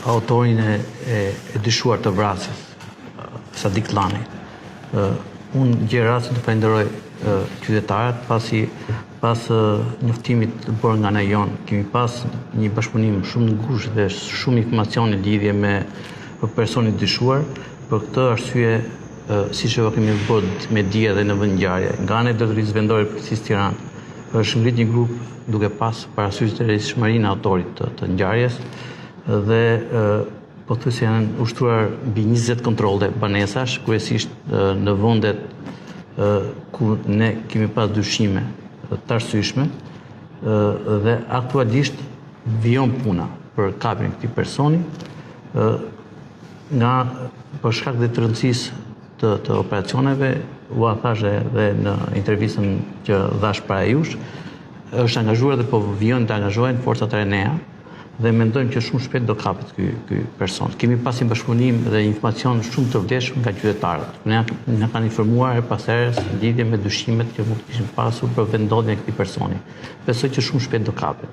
autorin e dyshuar të vrasjes, Sadik Llani. Unë gjej rastin të falenderoj qytetarët pas njoftimit të bërë nga Najon, kemi pas një bashkëpunim shumë të ngushtë dhe shumë informacione lidhje me personin dyshuar. Për këtë arsye, siç e kemi bërë me dije dhe në vendngjarje, nga ana e Drejtorisë Vendore të Policisë Tiranë, është ngrit një grup duke pas parasysh të rrezikshmërinë e autorit të ngjarjes dhe pothuajse janë ushtruar mbi 20 kontrolle banesash, kryesisht në vendet ku ne kemi pas dyshime të arsyeshme dhe aktualisht vijon puna për kapjen e këtij personi për shkak të rëndësisë të operacioneve. U thash edhe në intervistën që dhash para jush, është angazhuar dhe po vijojnë të angazhohen forcat e RENEA dhe mendojmë që shumë shpejt do kapet ky person. Kemi pas një bashkëpunim dhe informacion shumë të vlefshëm nga qytetarët. Ne kanë informuar pas herës lidhje me dyshimet që mund të kishin pasur për vendodhjen e këtij personi. Besoj që shumë shpejt do kapet.